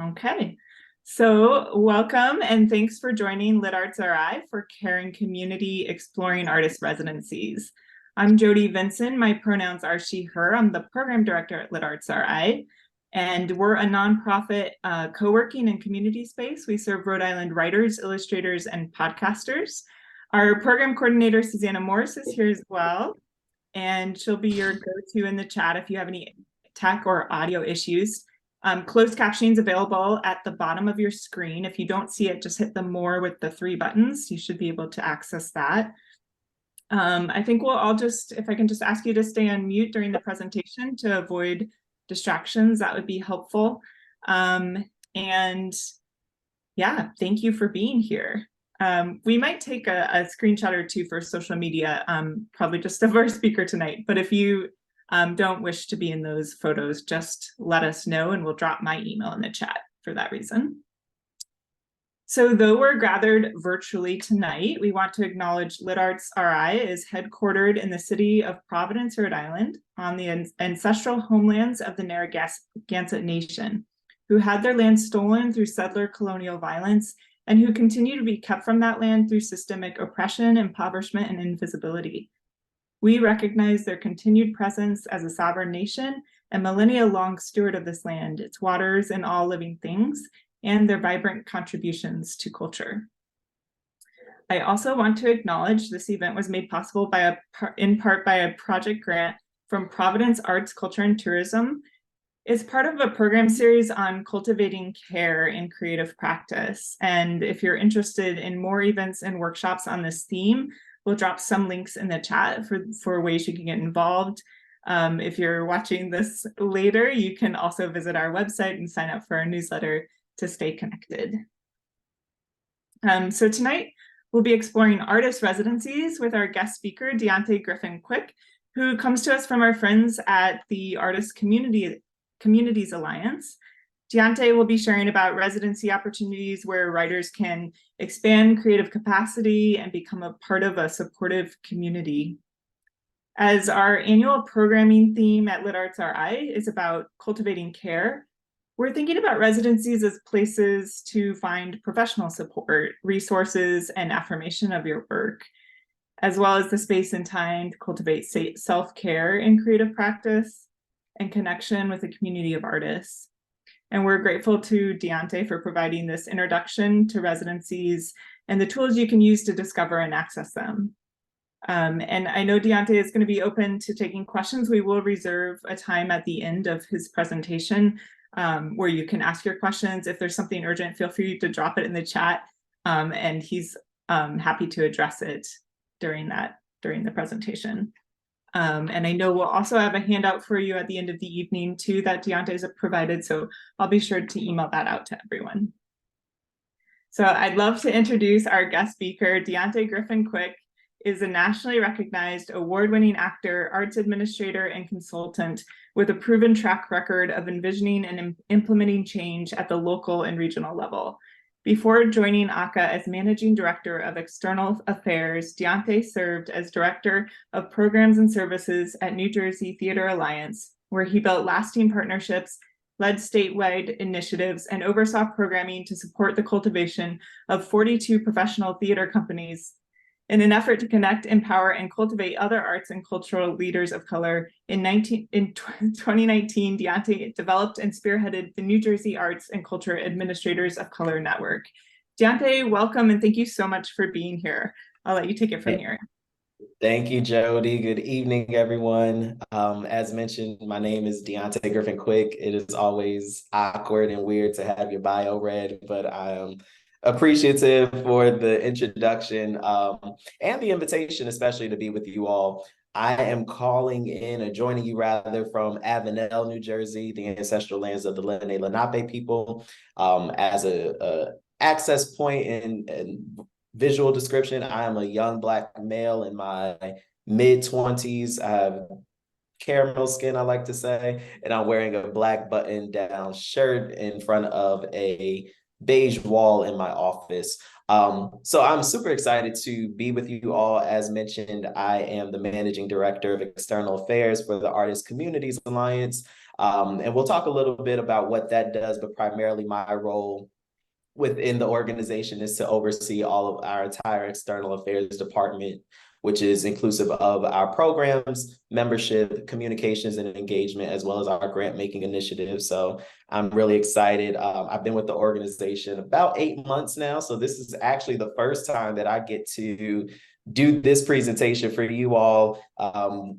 Okay, so welcome and thanks for joining LitArts RI for Caring Community Exploring Artist Residencies. I'm Jody Vinson. My pronouns are she, her. I'm the program director at LitArts RI, and we're a nonprofit co-working and community space. We serve Rhode Island writers, illustrators, and podcasters. Our program coordinator, Susanna Morris, is here as well, and she'll be your go-to in the chat if you have any tech or audio issues. Closed captioning is available at the bottom of your screen. If you don't see it, just hit the more with the 3 buttons. You should be able to access that. I think we'll all if I can just ask you to stay on mute during the presentation to avoid distractions, that would be helpful. And yeah, thank you for being here. We might take a screenshot or 2 for social media, probably just of our speaker tonight, but if you don't wish to be in those photos, just let us know and we'll drop my email in the chat for that reason. So though we're gathered virtually tonight, we want to acknowledge LitArts RI is headquartered in the city of Providence, Rhode Island, on the ancestral homelands of the Narragansett Nation, who had their land stolen through settler colonial violence and who continue to be kept from that land through systemic oppression, impoverishment, and invisibility. We recognize their continued presence as a sovereign nation and millennia-long steward of this land, its waters, and all living things, and their vibrant contributions to culture. I also want to acknowledge this event was made possible in part by a project grant from Providence Arts, Culture, and Tourism. It's part of a program series on cultivating care in creative practice. And if you're interested in more events and workshops on this theme, we'll drop some links in the chat for ways you can get involved. If you're watching this later, you can also visit our website and sign up for our newsletter to stay connected. So tonight, we'll be exploring artist residencies with our guest speaker, Deontay Griffin-Quick, who comes to us from our friends at the Artist Communities Alliance. Deontay will be sharing about residency opportunities where writers can expand creative capacity and become a part of a supportive community. As our annual programming theme at LitArts RI is about cultivating care, we're thinking about residencies as places to find professional support, resources, and affirmation of your work, as well as the space and time to cultivate self-care in creative practice and connection with a community of artists. And we're grateful to Deontay for providing this introduction to residencies and the tools you can use to discover and access them. And I know Deontay is going to be open to taking questions. We will reserve a time at the end of his presentation where you can ask your questions. If there's something urgent, feel free to drop it in the chat, and he's happy to address it during the presentation. And I know we'll also have a handout for you at the end of the evening too that Deontay's provided, so I'll be sure to email that out to everyone. So I'd love to introduce our guest speaker. Deontay Griffin-Quick is a nationally recognized award-winning actor, arts administrator, and consultant with a proven track record of envisioning and implementing change at the local and regional level. Before joining ACA as Managing Director of External Affairs, Deontay served as Director of Programs and Services at New Jersey Theater Alliance, where he built lasting partnerships, led statewide initiatives, and oversaw programming to support the cultivation of 42 professional theater companies. In an effort to connect, empower, and cultivate other arts and cultural leaders of color, in 2019, Deontay developed and spearheaded the New Jersey Arts and Culture Administrators of Color Network. Deontay, welcome, and thank you so much for being here. I'll let you take it from here. Thank you, Jody. Good evening, everyone. As mentioned, my name is Deontay Griffin-Quick. It is always awkward and weird to have your bio read, but I am appreciative for the introduction and the invitation, especially to be with you all. I am joining you rather from Avenel, New Jersey, the ancestral lands of the Lenape people, as a access point and visual description. I am a young Black male in my mid-20s. I have caramel skin, I like to say, and I'm wearing a black button-down shirt in front of a beige wall in my office. So I'm super excited to be with you all. As mentioned, I am the Managing Director of External Affairs for the Artist Communities Alliance. And we'll talk a little bit about what that does, but primarily my role within the organization is to oversee all of our entire external affairs department, which is inclusive of our programs, membership, communications, and engagement, as well as our grant making initiative. So I'm really excited. I've been with the organization about 8 months now. So this is actually the first time that I get to do this presentation for you all.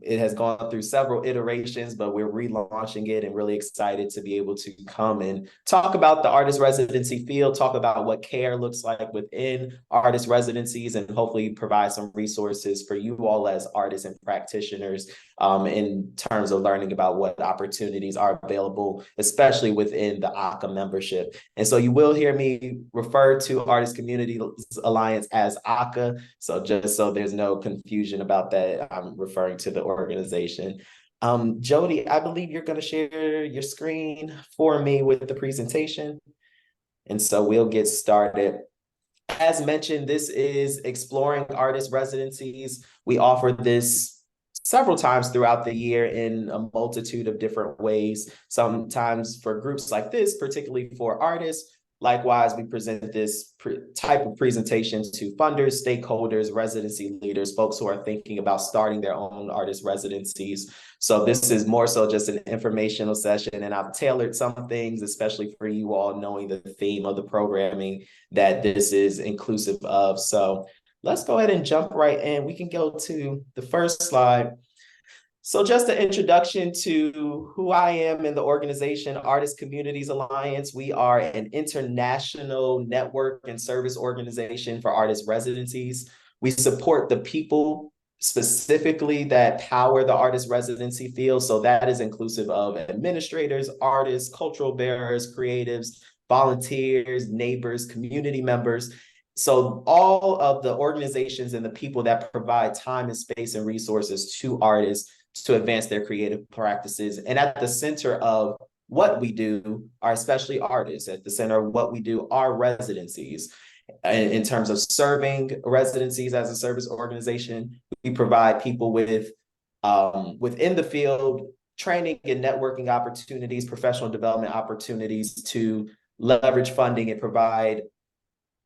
It has gone through several iterations, but we're relaunching it and really excited to be able to come and talk about the artist residency field, talk about what care looks like within artist residencies, and hopefully provide some resources for you all as artists and practitioners in terms of learning about what opportunities are available, especially within the ACA membership. And so you will hear me refer to Artist Community Alliance as ACA. So just so there's no confusion about that, I'm referring to the organization. Jody, I believe you're going to share your screen for me with the presentation. And so we'll get started. As mentioned, this is Exploring Artist Residencies. We offer this several times throughout the year in a multitude of different ways. Sometimes for groups like this, particularly for artists. Likewise, we present this type of presentation to funders, stakeholders, residency leaders, folks who are thinking about starting their own artist residencies. So this is more so just an informational session, and I've tailored some things, especially for you all, knowing the theme of the programming that this is inclusive of. So let's go ahead and jump right in. We can go to the first slide. So just an introduction to who I am in the organization, Artist Communities Alliance. We are an international network and service organization for artist residencies. We support the people specifically that power the artist residency field. So that is inclusive of administrators, artists, cultural bearers, creatives, volunteers, neighbors, community members. So all of the organizations and the people that provide time and space and resources to artists to advance their creative practices. And at the center of what we do are especially artists. At the center of what we do are residencies. In terms of serving residencies as a service organization, we provide people with within the field training and networking opportunities, professional development opportunities to leverage funding and provide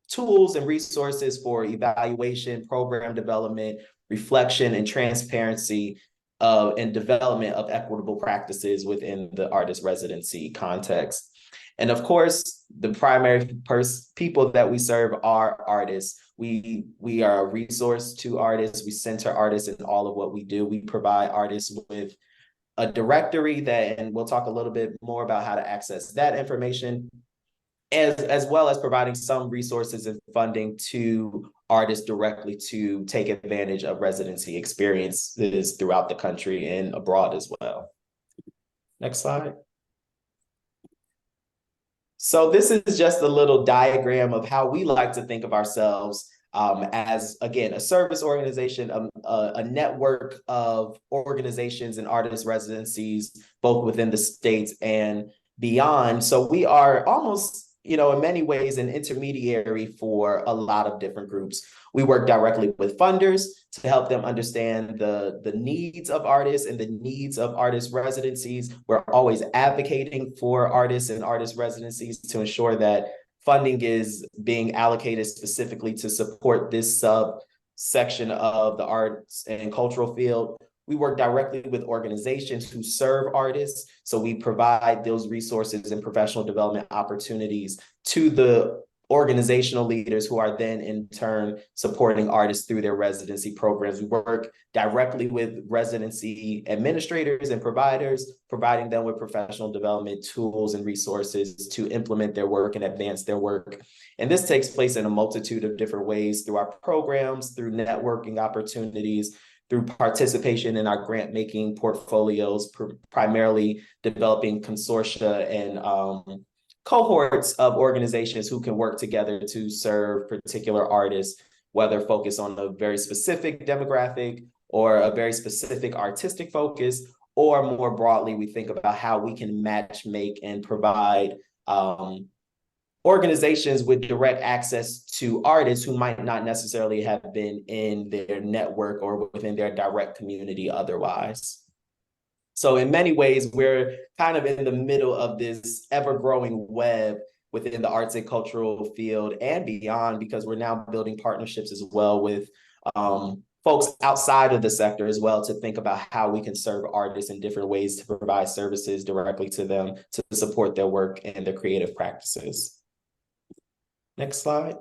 tools and resources for evaluation, program development, reflection, and transparency and development of equitable practices within the artist residency context. And of course, the primary people that we serve are artists. We are a resource to artists. We center artists in all of what we do. We provide artists with a directory that, and we'll talk a little bit more about how to access that information, as well as providing some resources and funding to artists directly to take advantage of residency experiences throughout the country and abroad as well. Next slide. So this is just a little diagram of how we like to think of ourselves as, again, a service organization, a network of organizations and artist residencies, both within the states and beyond. So we are almost, in many ways, an intermediary for a lot of different groups. We work directly with funders to help them understand the needs of artists and the needs of artist residencies. We're always advocating for artists and artist residencies to ensure that funding is being allocated specifically to support this subsection of the arts and cultural field. We work directly with organizations who serve artists. So we provide those resources and professional development opportunities to the organizational leaders who are then in turn supporting artists through their residency programs. We work directly with residency administrators and providers, providing them with professional development tools and resources to implement their work and advance their work. And this takes place in a multitude of different ways through our programs, through networking opportunities, through participation in our grant making portfolios, primarily developing consortia and cohorts of organizations who can work together to serve particular artists, whether focused on a very specific demographic or a very specific artistic focus, or more broadly, we think about how we can match make and provide organizations with direct access to artists who might not necessarily have been in their network or within their direct community otherwise. So in many ways, we're kind of in the middle of this ever-growing web within the arts and cultural field and beyond, because we're now building partnerships as well with folks outside of the sector as well, to think about how we can serve artists in different ways to provide services directly to them to support their work and their creative practices. Next slide.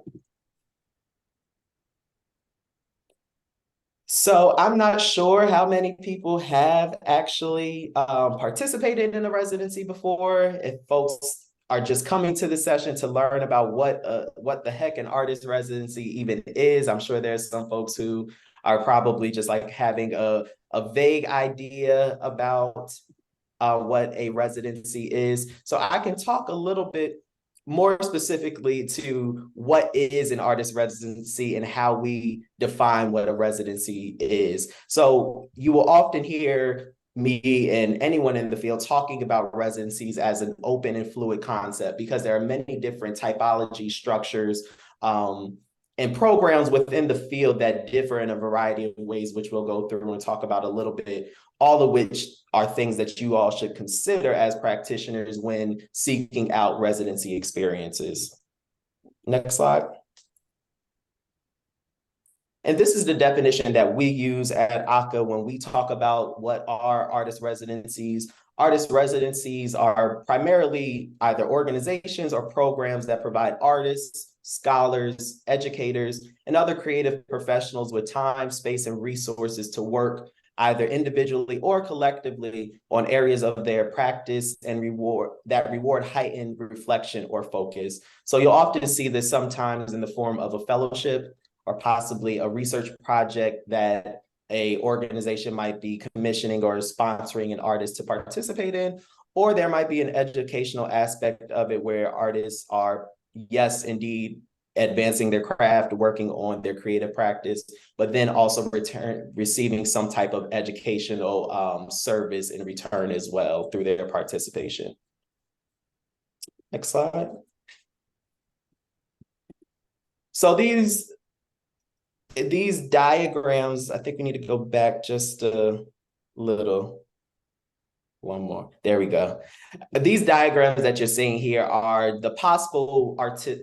So I'm not sure how many people have actually participated in a residency before. If folks are just coming to the session to learn about what the heck an artist residency even is, I'm sure there's some folks who are probably just like having a vague idea about what a residency is. So I can talk a little bit more specifically to what is an artist residency and how we define what a residency is. So you will often hear me and anyone in the field talking about residencies as an open and fluid concept, because there are many different typology structures and programs within the field that differ in a variety of ways, which we'll go through and talk about a little bit, all of which are things that you all should consider as practitioners when seeking out residency experiences. Next slide. And this is the definition that we use at ACA when we talk about what are artist residencies. Artist residencies are primarily either organizations or programs that provide artists, scholars, educators, and other creative professionals with time, space, and resources to work either individually or collectively on areas of their practice and reward heightened reflection or focus. So you'll often see this sometimes in the form of a fellowship or possibly a research project that a organization might be commissioning or sponsoring an artist to participate in, or there might be an educational aspect of it where artists are, yes, indeed, advancing their craft, working on their creative practice, but then also receiving some type of educational service in return as well through their participation. Next slide. So these diagrams, I think we need to go back just a little. One more. There we go. These diagrams that you're seeing here are the possible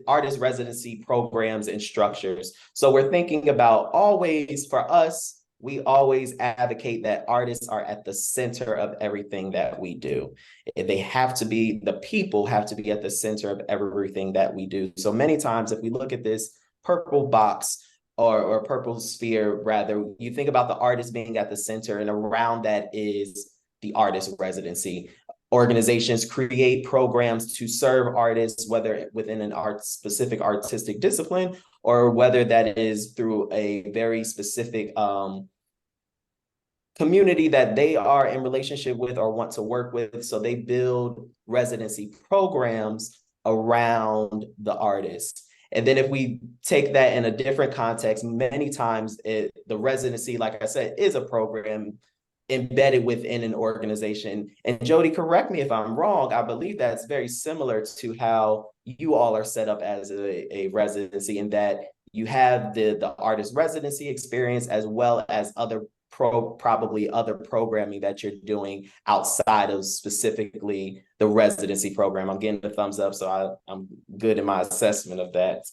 artist residency programs and structures. So we're thinking about always, for us, we always advocate that artists are at the center of everything that we do. They have to be, the people have to be at the center of everything that we do. So many times, if we look at this purple box, or purple sphere, rather, you think about the artist being at the center, and around that is the artist residency. Organizations create programs to serve artists, whether within an specific artistic discipline, or whether that is through a very specific community that they are in relationship with or want to work with. So they build residency programs around the artist. And then if we take that in a different context, many times the residency, like I said, is a program embedded within an organization. And Jody, correct me if I'm wrong, I believe that's very similar to how you all are set up as a residency, in that you have the artist residency experience as well as probably other programming that you're doing outside of specifically the residency program. I'm getting the thumbs up, so I'm good in my assessment of that.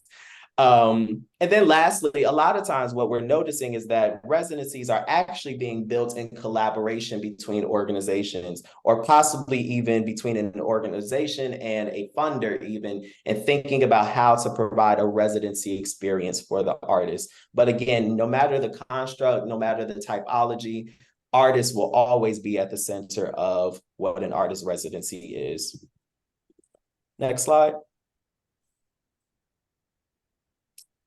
And then lastly, a lot of times what we're noticing is that residencies are actually being built in collaboration between organizations, or possibly even between an organization and a funder even, and thinking about how to provide a residency experience for the artist. But again, no matter the construct, no matter the typology, artists will always be at the center of what an artist residency is. Next slide.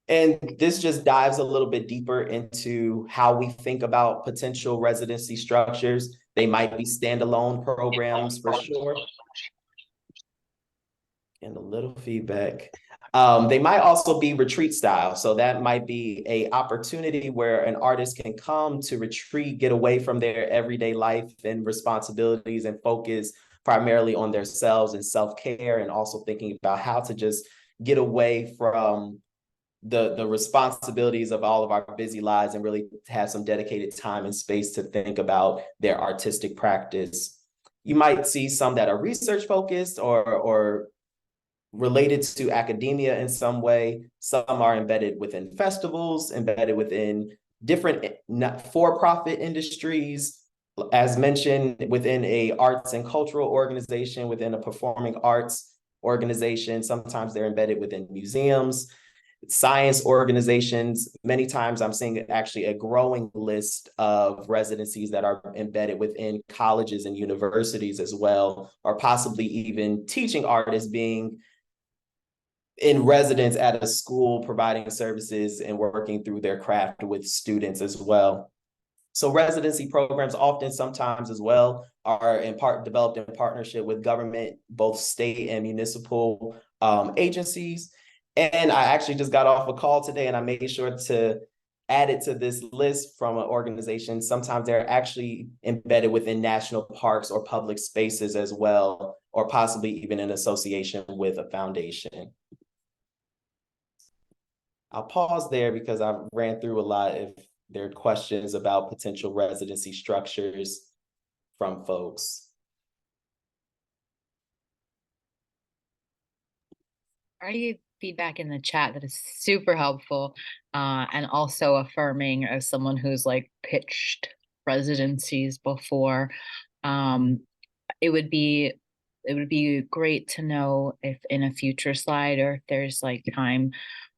And this just dives a little bit deeper into how we think about potential residency structures. They might be standalone programs for sure. And a little feedback. They might also be retreat style. So that might be an opportunity where an artist can come to retreat, get away from their everyday life and responsibilities, and focus primarily on themselves and self-care, and also thinking about how to just get away from the responsibilities of all of our busy lives and really have some dedicated time and space to think about their artistic practice. You might see some that are research focused or related to academia in some way. Some are embedded within festivals, embedded within different for-profit industries, as mentioned, within a arts and cultural organization, within a performing arts organization. Sometimes they're embedded within museums, science organizations. Many times I'm seeing actually a growing list of residencies that are embedded within colleges and universities as well, or possibly even teaching artists being in residence at a school, providing services and working through their craft with students as well. So residency programs often sometimes as well are in part developed in partnership with government, both state and municipal agencies. And I actually just got off a call today and I made sure to add it to this list from an organization. Sometimes they're actually embedded within national parks or public spaces as well, or possibly even in association with a foundation. I'll pause there because I ran through a lot. If there are questions about potential residency structures from folks. Already feedback in the chat that is super helpful, and also affirming as someone who's like pitched residencies before. It would be great to know if in a future slide or if there's like time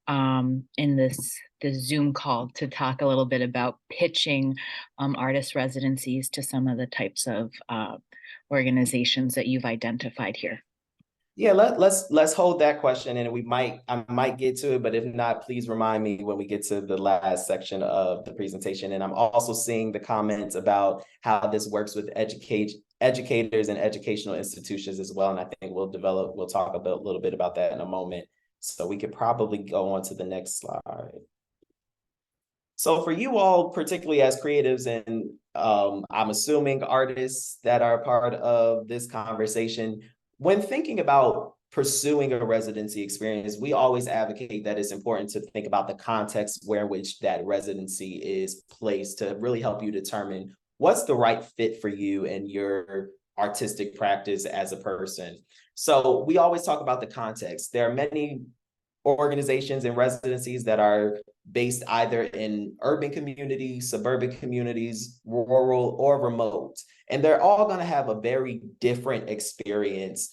in this Zoom call to talk a little bit about pitching artist residencies to some of the types of organizations that you've identified here. Yeah, let's hold that question, and I might get to it, but if not, please remind me when we get to the last section of the presentation. And I'm also seeing the comments about how this works with educators and educational institutions as well. And I think we'll talk a little bit about that in a moment. So we could probably go on to the next slide. So for you all, particularly as creatives and I'm assuming artists that are part of this conversation, when thinking about pursuing a residency experience, we always advocate that it's important to think about the context where which that residency is placed to really help you determine what's the right fit for you and your artistic practice as a person. So we always talk about the context. There are many organizations and residencies that are based either in urban communities, suburban communities, rural, or remote. And they're all going to have a very different experience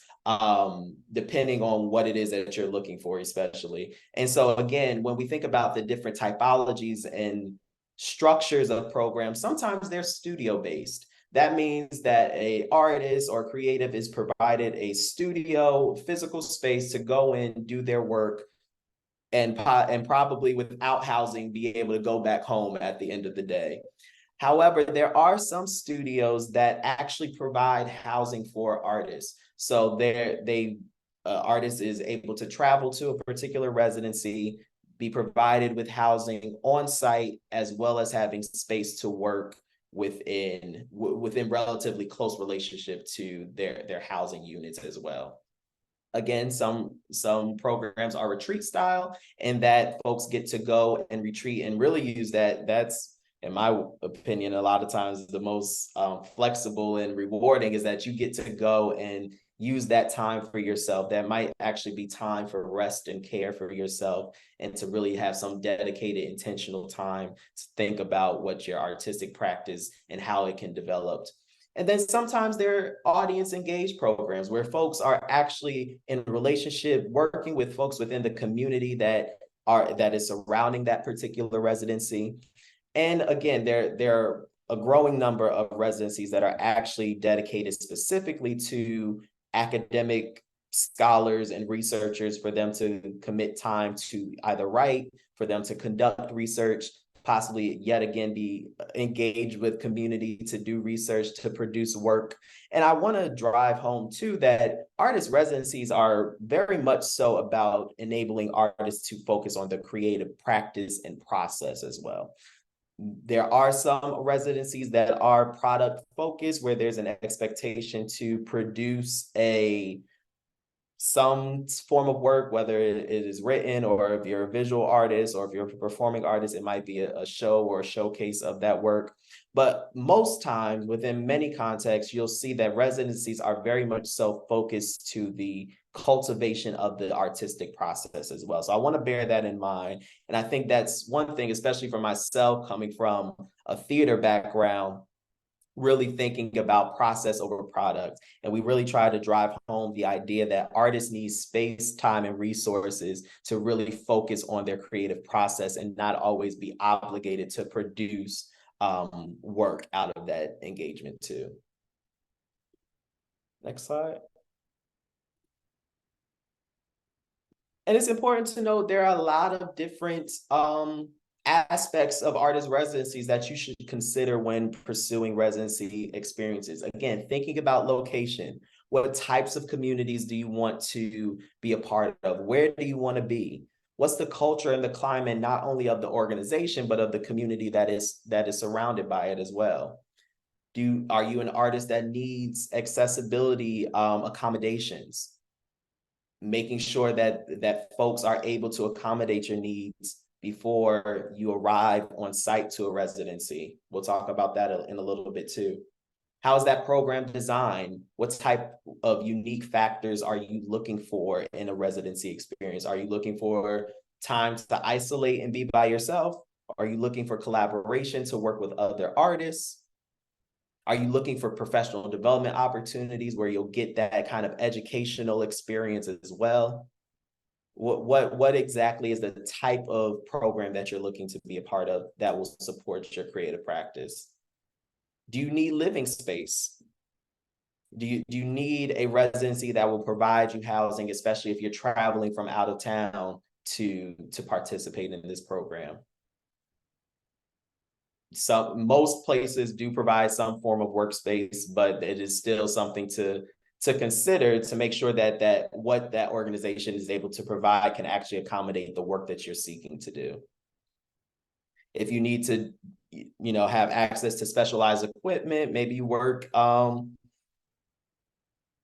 depending on what it is that you're looking for, especially. And so again, when we think about the different typologies and structures of programs, sometimes they're studio-based. That means that an artist or creative is provided a studio, physical space to go in, do their work, and probably without housing, be able to go back home at the end of the day. However, there are some studios that actually provide housing for artists. So artist is able to travel to a particular residency, be provided with housing on site, as well as having space to work within relatively close relationship to their housing units as well. Again, some programs are retreat style, and that folks get to go and retreat and really use that. That's, in my opinion, a lot of times the most flexible and rewarding, is that you get to go and use that time for yourself. That might actually be time for rest and care for yourself, and to really have some dedicated, intentional time to think about what your artistic practice and how it can develop. And then sometimes there are audience engaged programs where folks are actually in a relationship, working with folks within the community that is surrounding that particular residency. And again, there are a growing number of residencies that are actually dedicated specifically to academic scholars and researchers, for them to commit time to either write, for them to conduct research, possibly yet again be engaged with community to do research, to produce work. And I want to drive home too that artist residencies are very much so about enabling artists to focus on the creative practice and process as well. There are some residencies that are product focused, where there's an expectation to produce a some form of work, whether it is written, or if you're a visual artist, or if you're a performing artist, it might be a show or a showcase of that work. But most times, within many contexts, you'll see that residencies are very much so focused to the cultivation of the artistic process as well. So I want to bear that in mind. And I think that's one thing, especially for myself, coming from a theater background, really thinking about process over product. And we really try to drive home the idea that artists need space, time, and resources to really focus on their creative process and not always be obligated to produce work out of that engagement too. Next slide. And it's important to note there are a lot of different aspects of artist residencies that you should consider when pursuing residency experiences. Again, thinking about location. What types of communities do you want to be a part of? Where do you want to be? What's the culture and the climate, not only of the organization, but of the community that is surrounded by it as well? Are you an artist that needs accessibility accommodations? Making sure that folks are able to accommodate your needs before you arrive on site to a residency. We'll talk about that in a little bit too. How is that program designed? What type of unique factors are you looking for in a residency experience? Are you looking for time to isolate and be by yourself? Are you looking for collaboration to work with other artists? Are you looking for professional development opportunities where you'll get that kind of educational experience as well? What exactly is the type of program that you're looking to be a part of that will support your creative practice? Do you need living space? Do you need a residency that will provide you housing, especially if you're traveling from out of town to participate in this program? Most places do provide some form of workspace, but it is still something to consider to make sure that what that organization is able to provide can actually accommodate the work that you're seeking to do. If you need to, have access to specialized equipment, maybe you work,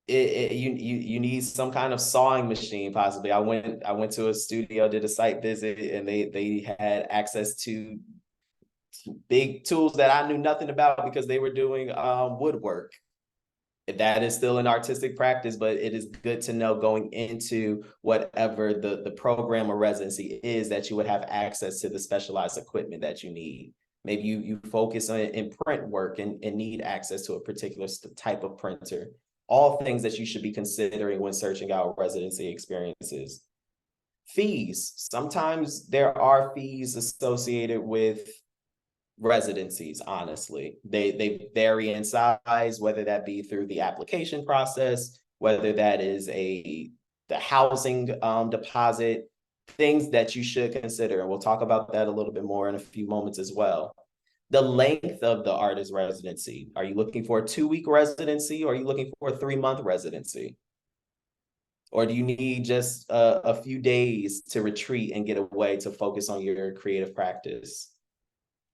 you need some kind of sawing machine, possibly. I went to a studio, did a site visit, and they had access to big tools that I knew nothing about because they were doing woodwork. That is still an artistic practice, but it is good to know going into whatever the program or residency is that you would have access to the specialized equipment that you need. Maybe you focus on in print work and need access to a particular type of printer. All things that you should be considering when searching out residency experiences. Fees. Sometimes there are fees associated with residencies, honestly. They vary in size, whether that be through the application process, whether that is the housing deposit, things that you should consider. And we'll talk about that a little bit more in a few moments as well. The length of the artist residency. Are you looking for a 2-week residency, or are you looking for a 3-month residency? Or do you need just a few days to retreat and get away to focus on your creative practice?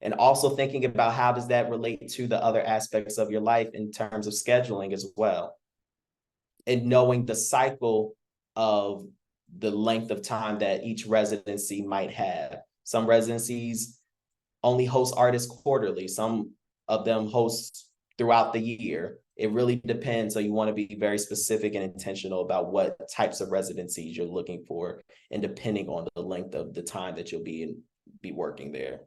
And also thinking about how does that relate to the other aspects of your life in terms of scheduling as well. And knowing the cycle of the length of time that each residency might have. Some residencies only host artists quarterly. Some of them host throughout the year. It really depends. So you want to be very specific and intentional about what types of residencies you're looking for, and depending on the length of the time that you'll be working there.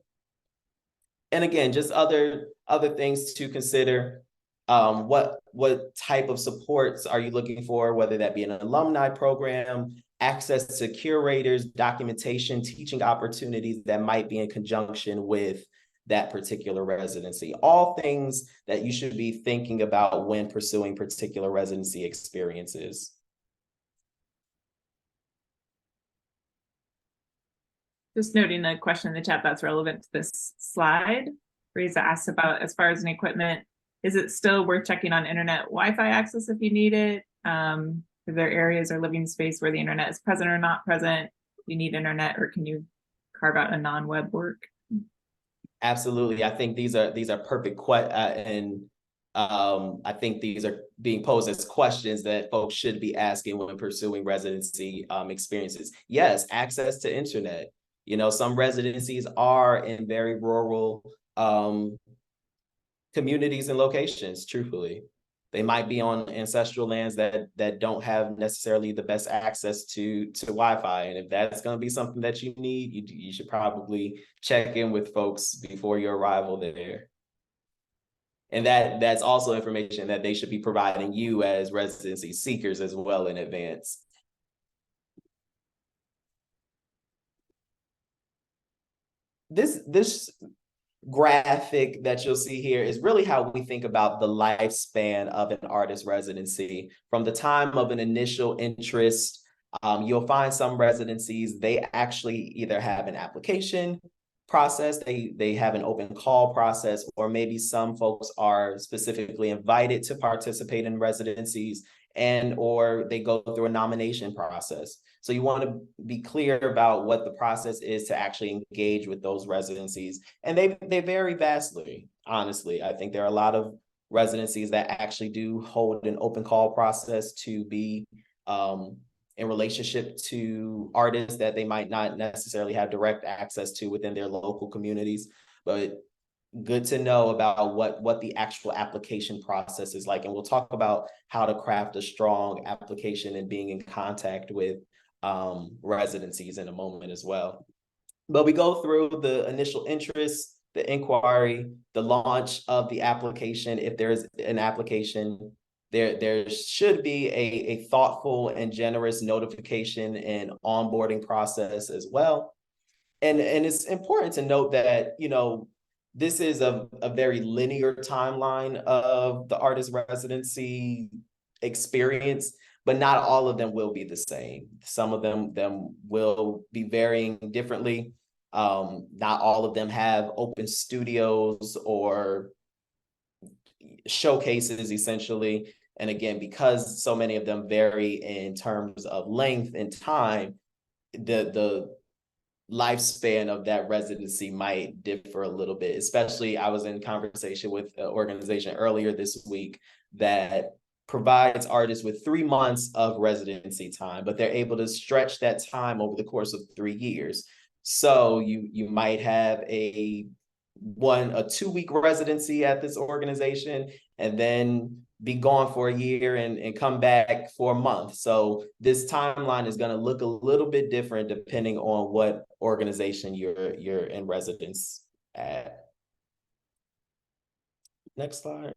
And again, just other things to consider. What type of supports are you looking for, whether that be an alumni program, access to curators, documentation, teaching opportunities that might be in conjunction with that particular residency. All things that you should be thinking about when pursuing particular residency experiences. Just noting a question in the chat that's relevant to this slide. Reza asked about, as far as an equipment, is it still worth checking on internet Wi-Fi access if you need it? Are there areas or living space where the internet is present or not present? You need internet, or can you carve out a non-web work? Absolutely. I think these are perfect and I think these are being posed as questions that folks should be asking when pursuing residency experiences. Yes, access to internet. You know, some residencies are in very rural communities and locations, truthfully. They might be on ancestral lands that don't have necessarily the best access to Wi-Fi. And if that's going to be something that you need, you should probably check in with folks before your arrival there. And that's also information that they should be providing you as residency seekers as well in advance. This graphic that you'll see here is really how we think about the lifespan of an artist residency. From the time of an initial interest, you'll find some residencies, they actually either have an application process, they have an open call process, or maybe some folks are specifically invited to participate in residencies and or they go through a nomination process. So you want to be clear about what the process is to actually engage with those residencies. And they vary vastly, honestly. I think there are a lot of residencies that actually do hold an open call process to be in relationship to artists that they might not necessarily have direct access to within their local communities. But good to know about what the actual application process is like. And we'll talk about how to craft a strong application and being in contact with residencies in a moment as well. But we go through the initial interest, the inquiry, the launch of the application. If there's an application, there should be a thoughtful and generous notification and onboarding process as well. And it's important to note that, you know, this is a very linear timeline of the artist residency experience, but not all of them will be the same. Some of them will be varying differently. Not all of them have open studios or showcases, essentially. And again, because so many of them vary in terms of length and time, the lifespan of that residency might differ a little bit. Especially, I was in conversation with an organization earlier this week that provides artists with 3 months of residency time, but they're able to stretch that time over the course of 3 years. So you might have a 2-week residency at this organization and then be gone for a year and come back for a month. So this timeline is going to look a little bit different depending on what organization you're in residence at. Next slide.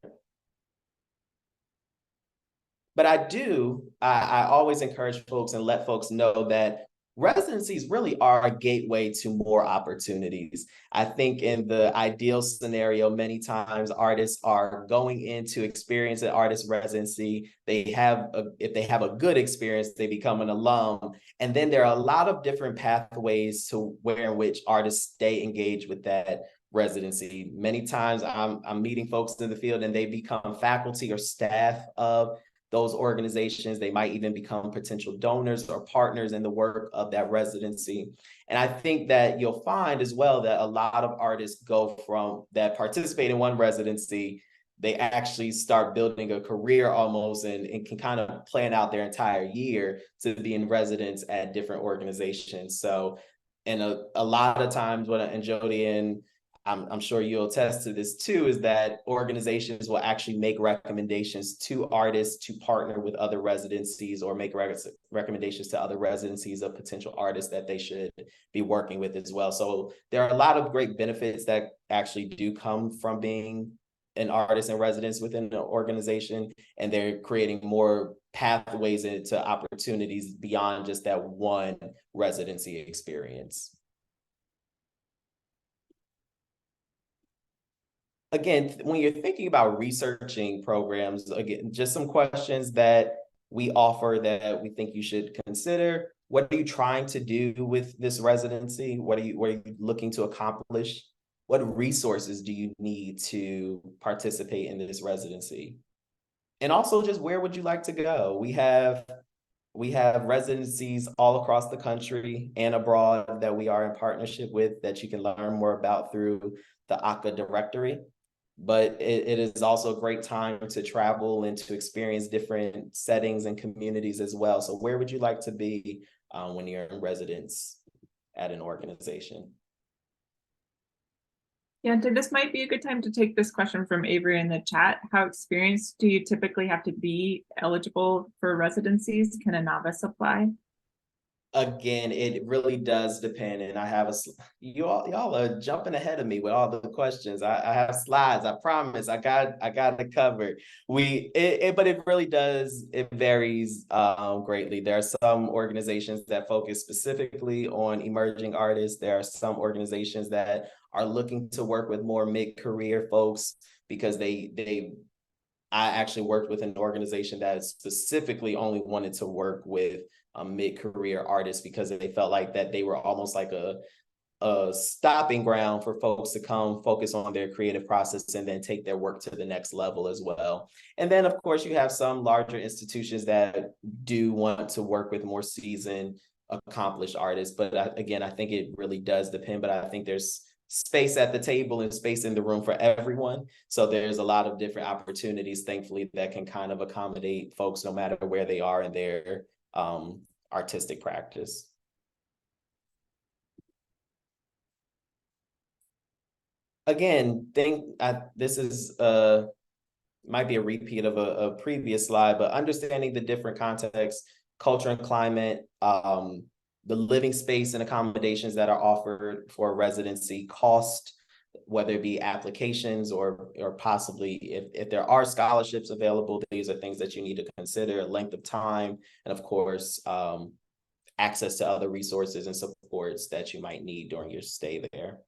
But I always encourage folks and let folks know that residencies really are a gateway to more opportunities. I think in the ideal scenario, many times artists are going into experience an artist residency. If they have a good experience, they become an alum. And then there are a lot of different pathways to where in which artists stay engaged with that residency. Many times I'm meeting folks in the field and they become faculty or staff of those organizations. They might even become potential donors or partners in the work of that residency. And I think that you'll find as well that a lot of artists go from that participate in one residency, they actually start building a career almost and can kind of plan out their entire year to be in residence at different organizations. So, and a lot of times and Jody and I'm sure you'll attest to this too, is that organizations will actually make recommendations to artists to partner with other residencies or make recommendations to other residencies of potential artists that they should be working with as well. So there are a lot of great benefits that actually do come from being an artist in residence within an organization, and they're creating more pathways into opportunities beyond just that one residency experience. Again, when you're thinking about researching programs, again, just some questions that we offer that we think you should consider. What are you trying to do with this residency? What are you looking to accomplish? What resources do you need to participate in this residency? And also just where would you like to go? We have residencies all across the country and abroad that we are in partnership with that you can learn more about through the ACA directory. but it is also a great time to travel and to experience different settings and communities as well. So where would you like to be when you're in residence at an organization? Yeah, and this might be a good time to take this question from Avery in the chat. How experienced do you typically have to be eligible for residencies? Can a novice apply? Again, it really does depend, and I have y'all are jumping ahead of me with all the questions. I have slides. I promise. I got it covered. But it really does. It varies greatly. There are some organizations that focus specifically on emerging artists. There are some organizations that are looking to work with more mid-career folks because I actually worked with an organization that specifically only wanted to work with mid-career artists because they felt like that they were almost like a stopping ground for folks to come focus on their creative process and then take their work to the next level as well. And then, of course, you have some larger institutions that do want to work with more seasoned, accomplished artists. But again, I think it really does depend, but I think there's space at the table and space in the room for everyone. So there's a lot of different opportunities, thankfully, that can kind of accommodate folks no matter where they are in their artistic practice. Again, this is might be a repeat of a previous slide, but understanding the different contexts, culture and climate, the living space and accommodations that are offered for residency, cost, whether it be applications or possibly if there are scholarships available, these are things that you need to consider, length of time, and of course, access to other resources and supports that you might need during your stay there.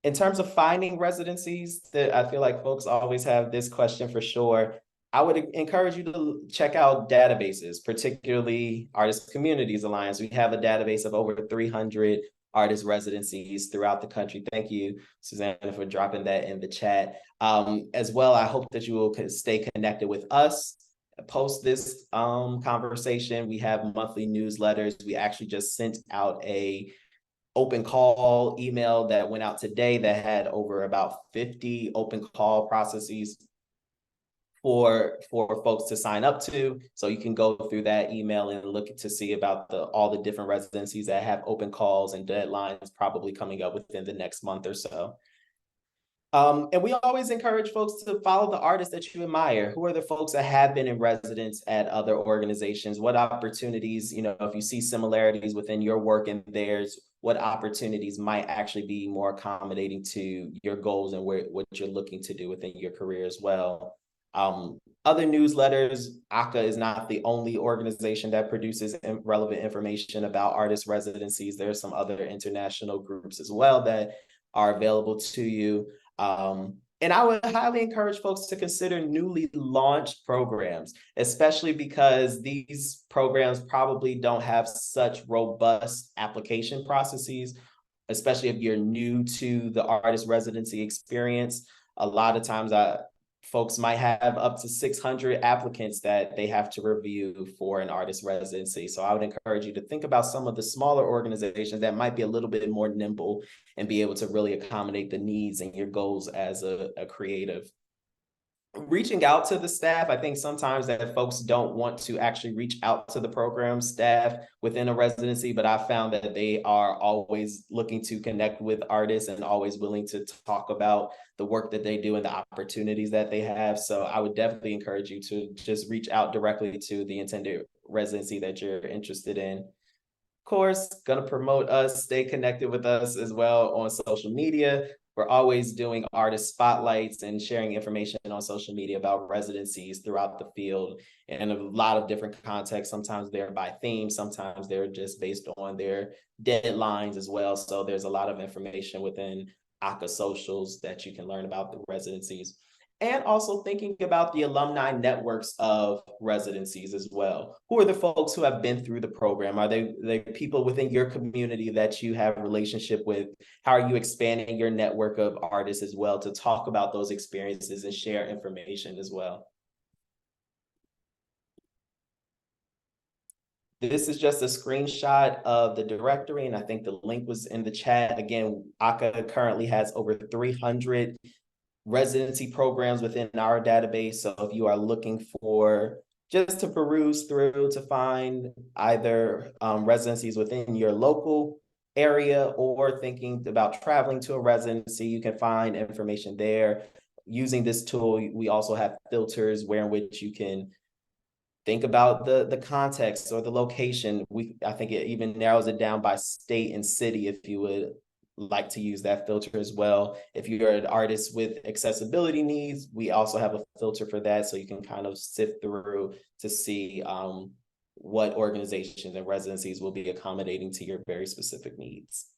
In terms of finding residencies, that I feel like folks always have this question for sure. I would encourage you to check out databases, particularly Artist Communities Alliance. We have a database of over 300 artist residencies throughout the country. Thank you, Susanna, for dropping that in the chat. As well, I hope that you will stay connected with us. Post this conversation. We have monthly newsletters. We actually just sent out a open call email that went out today that had over about 50 open call processes for folks to sign up to. So you can go through that email and look to see about all the different residencies that have open calls and deadlines probably coming up within the next month or so. And we always encourage folks to follow the artists that you admire. Who are the folks that have been in residence at other organizations? What opportunities, if you see similarities within your work and theirs, what opportunities might actually be more accommodating to your goals and what you're looking to do within your career as well. Other newsletters, ACA is not the only organization that produces relevant information about artist residencies. There are some other international groups as well that are available to you. And I would highly encourage folks to consider newly launched programs, especially because these programs probably don't have such robust application processes, especially if you're new to the artist residency experience. A lot of times folks might have up to 600 applicants that they have to review for an artist residency. So I would encourage you to think about some of the smaller organizations that might be a little bit more nimble and be able to really accommodate the needs and your goals as a creative. Reaching out to the staff, I think sometimes that folks don't want to actually reach out to the program staff within a residency, but I found that they are always looking to connect with artists and always willing to talk about the work that they do and the opportunities that they have. So I would definitely encourage you to just reach out directly to the intended residency that you're interested in. Course, gonna promote us, stay connected with us as well on social media. We're always doing artist spotlights and sharing information on social media about residencies throughout the field in a lot of different contexts. Sometimes they're by theme, sometimes they're just based on their deadlines as well. So there's a lot of information within ACA socials that you can learn about the residencies. And also thinking about the alumni networks of residencies as well. Who are the folks who have been through the program? Are they people within your community that you have a relationship with? How are you expanding your network of artists as well to talk about those experiences and share information as well? This is just a screenshot of the directory, and I think the link was in the chat. Again, ACA currently has over 300 residency programs within our database. So if you are looking for just to peruse through to find either residencies within your local area or thinking about traveling to a residency, you can find information there. Using this tool, we also have filters where in which you can think about the context or the location. I think it even narrows it down by state and city if you would like to use that filter as well. If you're an artist with accessibility needs, we also have a filter for that, so you can kind of sift through to see what organizations and residencies will be accommodating to your very specific needs.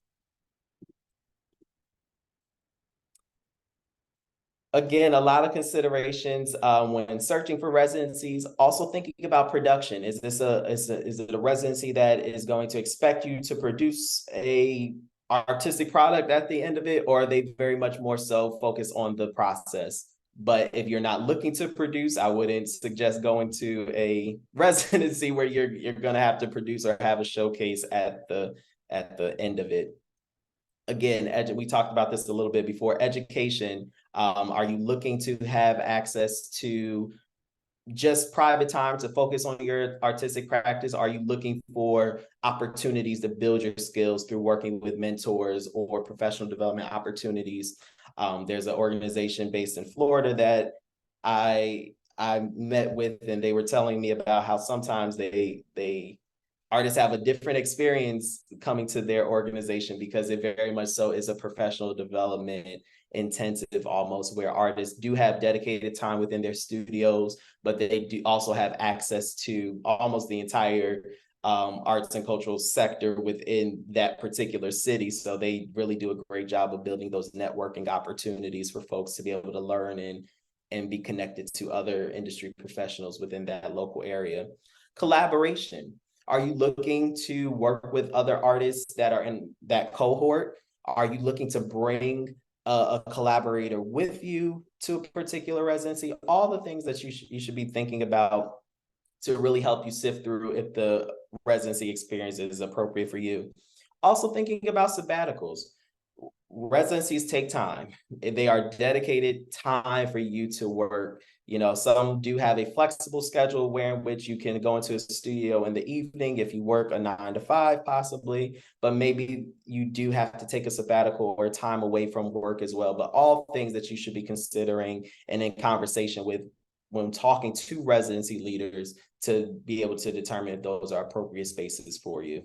Again, a lot of considerations when searching for residencies. Also thinking about production. Is it a residency that is going to expect you to produce a artistic product at the end of it, or are they very much more so focused on the process? But if you're not looking to produce, I wouldn't suggest going to a residency where you're going to have to produce or have a showcase at the end of it. Again, we talked about this a little bit before. Education. Are you looking to have access to just private time to focus on your artistic practice? Are you looking for opportunities to build your skills through working with mentors or professional development opportunities? There's an organization based in Florida that I met with, and they were telling me about how sometimes artists have a different experience coming to their organization because it very much so is a professional development intensive almost, where artists do have dedicated time within their studios, but they do also have access to almost the entire arts and cultural sector within that particular city. So they really do a great job of building those networking opportunities for folks to be able to learn and be connected to other industry professionals within that local area. Collaboration. Are you looking to work with other artists that are in that cohort? Are you looking to bring a collaborator with you to a particular residency? All the things that you should be thinking about to really help you sift through if the residency experience is appropriate for you. Also thinking about sabbaticals. Residencies take time. They are dedicated time for you to work. You know, some do have a flexible schedule where in which you can go into a studio in the evening if you work a 9 to 5 possibly, but maybe you do have to take a sabbatical or time away from work as well. But all things that you should be considering and in conversation with when talking to residency leaders to be able to determine if those are appropriate spaces for you.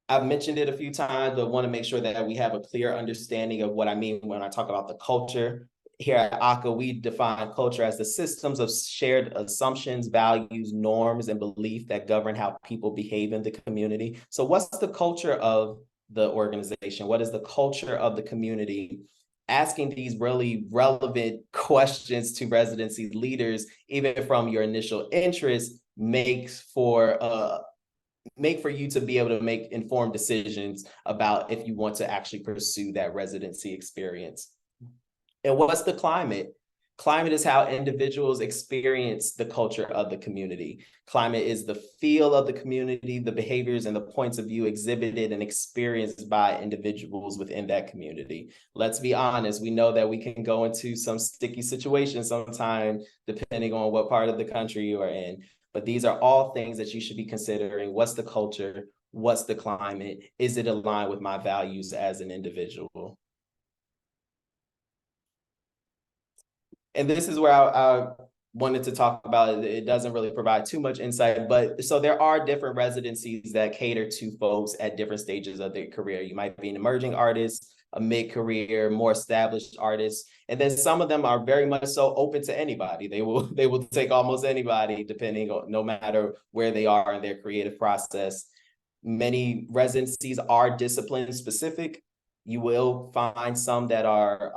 I've mentioned it a few times, but want to make sure that we have a clear understanding of what I mean when I talk about the culture. Here at ACA, we define culture as the systems of shared assumptions, values, norms, and belief that govern how people behave in the community. So what's the culture of the organization? What is the culture of the community? Asking these really relevant questions to residency leaders, even from your initial interest, makes for you to be able to make informed decisions about if you want to actually pursue that residency experience. And what's the climate? Climate is how individuals experience the culture of the community. Climate is the feel of the community, the behaviors and the points of view exhibited and experienced by individuals within that community. Let's be honest, we know that we can go into some sticky situations sometimes, depending on what part of the country you are in. But these are all things that you should be considering. What's the culture? What's the climate? Is it aligned with my values as an individual? And this is where I wanted to talk about it. It doesn't really provide too much insight, but so there are different residencies that cater to folks at different stages of their career. You might be an emerging artist, a mid-career, more established artist, and then some of them are very much so open to anybody. They will take almost anybody, depending on no matter where they are in their creative process. Many residencies are discipline specific. You will find some that are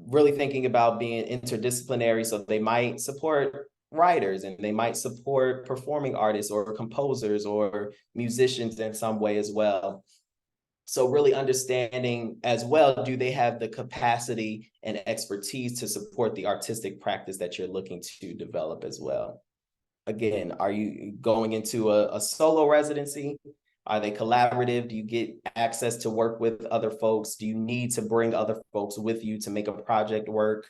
really thinking about being interdisciplinary. So they might support writers and they might support performing artists or composers or musicians in some way as well. So really understanding as well, do they have the capacity and expertise to support the artistic practice that you're looking to develop as well? Again, are you going into a solo residency? Are they collaborative? Do you get access to work with other folks? Do you need to bring other folks with you to make a project work?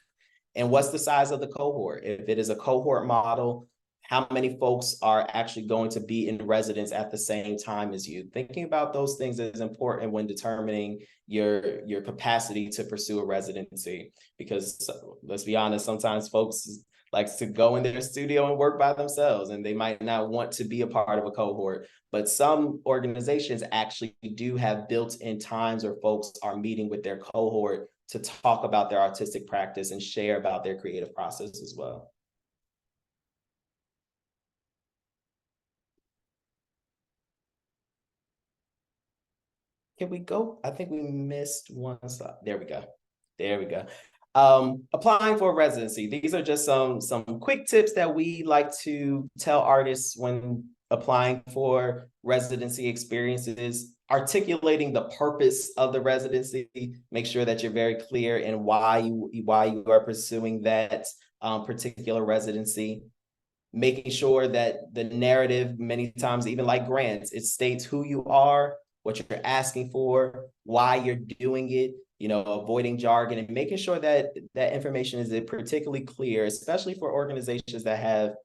And what's the size of the cohort? If it is a cohort model, how many folks are actually going to be in residence at the same time as you? Thinking about those things is important when determining your capacity to pursue a residency, because let's be honest, sometimes folks like to go in their studio and work by themselves, and they might not want to be a part of a cohort. But some organizations actually do have built-in times where folks are meeting with their cohort to talk about their artistic practice and share about their creative process as well. Can we go? I think we missed one slide. There we go. There we go. Applying for a residency. These are just some quick tips that we like to tell artists when applying for residency experiences. Articulating the purpose of the residency. Make sure that you're very clear in why you are pursuing that particular residency. Making sure that the narrative, many times, even like grants, it states who you are, what you're asking for, why you're doing it, avoiding jargon and making sure that that information is particularly clear, especially for organizations that have,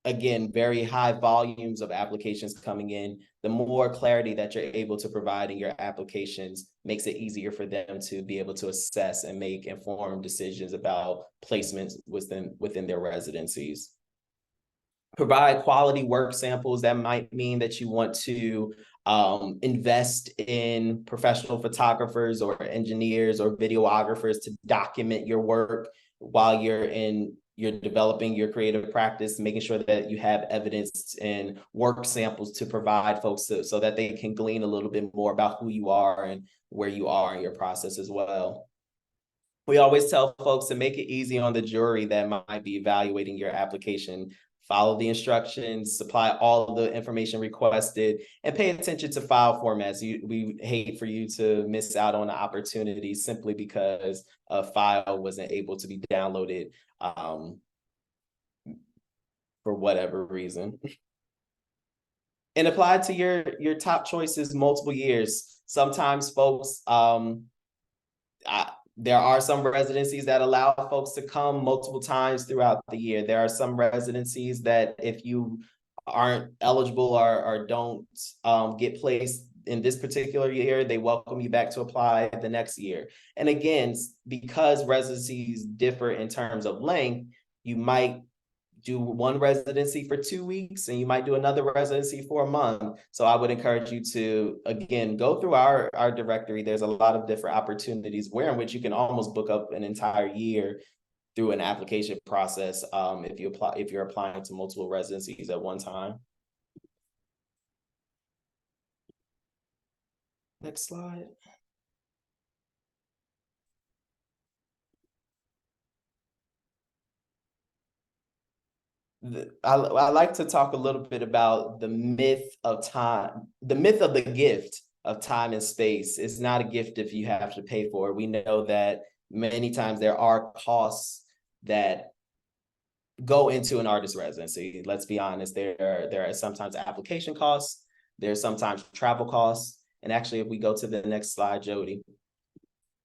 again, very high volumes of applications coming in. The more clarity that you're able to provide in your applications makes it easier for them to be able to assess and make informed decisions about placements within their residencies. Provide quality work samples. That might mean that you want to invest in professional photographers or engineers or videographers to document your work while you're developing your creative practice, making sure that you have evidence and work samples to provide folks so that they can glean a little bit more about who you are and where you are in your process as well. We always tell folks to make it easy on the jury that might be evaluating your application. Follow the instructions, supply all the information requested, and pay attention to file formats. We hate for you to miss out on the opportunity simply because a file wasn't able to be downloaded for whatever reason. And apply to your top choices multiple years. Sometimes folks, there are some residencies that allow folks to come multiple times throughout the year. There are some residencies that if you aren't eligible or don't get placed in this particular year, they welcome you back to apply the next year. And again, because residencies differ in terms of length, you might do one residency for 2 weeks and you might do another residency for a month. So I would encourage you to, again, go through our directory. There's a lot of different opportunities in which you can almost book up an entire year through an application process if you're applying to multiple residencies at one time. Next slide. I like to talk a little bit about the myth of time, the myth of the gift of time and space. It's not a gift if you have to pay for it. We know that many times there are costs that go into an artist residency. Let's be honest, there are sometimes application costs, there's sometimes travel costs. And actually, if we go to the next slide, Jody,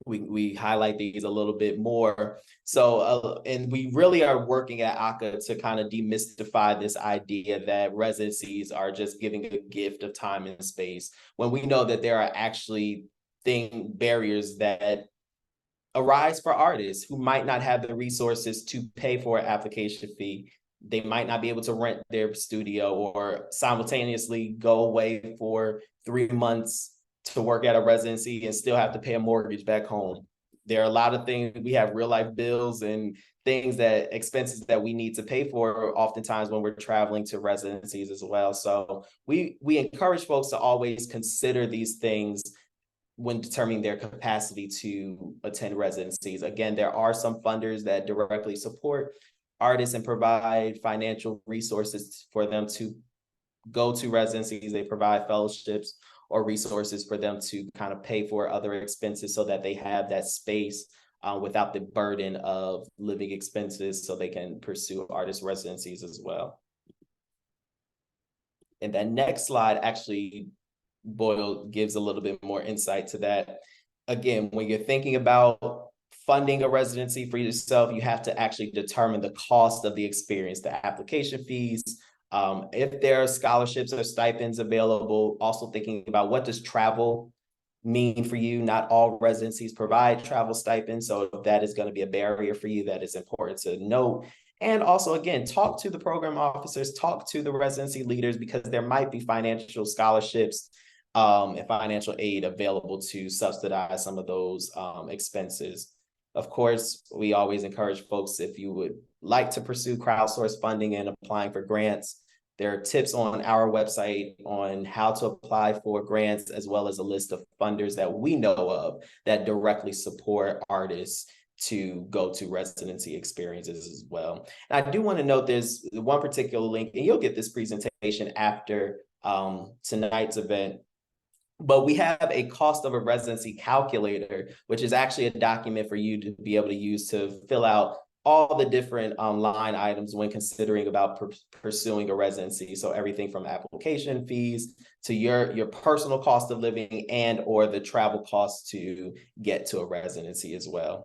we highlight these a little bit more. So, and we really are working at ACA to kind of demystify this idea that residencies are just giving a gift of time and space, when we know that there are actually barriers that arise for artists who might not have the resources to pay for an application fee. They might not be able to rent their studio or simultaneously go away for 3 months to work at a residency and still have to pay a mortgage back home. There are a lot of things. We have real life bills and expenses that we need to pay for oftentimes when we're traveling to residencies as well. So we encourage folks to always consider these things when determining their capacity to attend residencies. Again, there are some funders that directly support artists and provide financial resources for them to go to residencies. They provide fellowships or resources for them to kind of pay for other expenses so that they have that space without the burden of living expenses, so they can pursue artist residencies as well. And that next slide actually gives a little bit more insight to that. Again, when you're thinking about funding a residency for yourself, you have to actually determine the cost of the experience, the application fees, if there are scholarships or stipends available. Also thinking about, what does travel mean for you? Not all residencies provide travel stipends, so if that is going to be a barrier for you, that is important to note. And also, again, talk to the program officers, talk to the residency leaders, because there might be financial scholarships and financial aid available to subsidize some of those expenses. Of course, we always encourage folks, if you would like to pursue crowdsource funding and applying for grants, there are tips on our website on how to apply for grants, as well as a list of funders that we know of that directly support artists to go to residency experiences as well. And I do want to note, there's one particular link, and you'll get this presentation after tonight's event, but we have a cost of a residency calculator, which is actually a document for you to be able to use to fill out all the different line items when considering about pursuing a residency. So everything from application fees to your personal cost of living and or the travel costs to get to a residency as well.